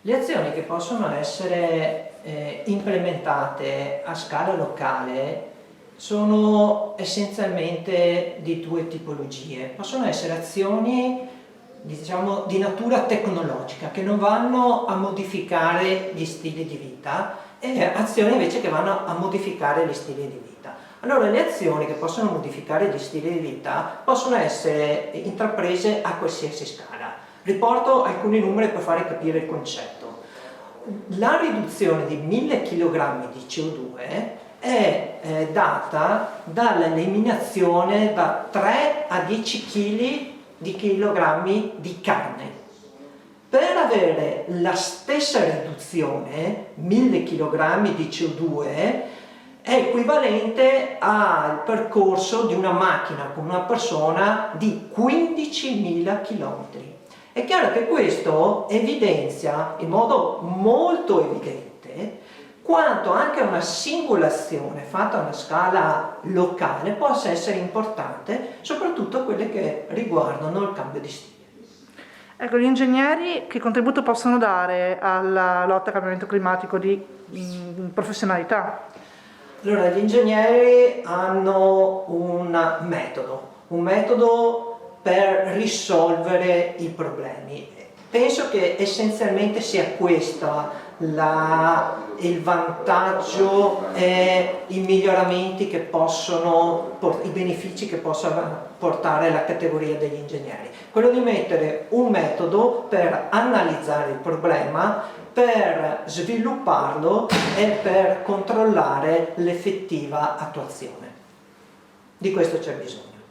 Le azioni che possono essere implementate a scala locale sono essenzialmente di due tipologie. Possono essere azioni, diciamo, di natura tecnologica che non vanno a modificare gli stili di vita e azioni invece che vanno a modificare gli stili di vita. Allora, le azioni che possono modificare gli stili di vita possono essere intraprese a qualsiasi scala. Riporto alcuni numeri per fare capire il concetto. La riduzione di 1000 kg di CO2 è data dall'eliminazione da 3 a 10 kg di chilogrammi di carne. Per avere la stessa riduzione, 1000 kg di CO2, è equivalente al percorso di una macchina con una persona di 15.000 km. È chiaro che questo evidenzia in modo molto evidente quanto anche una singola azione fatta a una scala locale possa essere importante, soprattutto quelle che riguardano il cambio di stile. Ecco, gli ingegneri che contributo possono dare alla lotta al cambiamento climatico di professionalità? Allora, gli ingegneri hanno un metodo per risolvere i problemi. Penso che essenzialmente sia questo il vantaggio e i miglioramenti che i benefici che possa portare la categoria degli ingegneri. Quello di mettere un metodo per analizzare il problema, per svilupparlo e per controllare l'effettiva attuazione. Di questo c'è bisogno.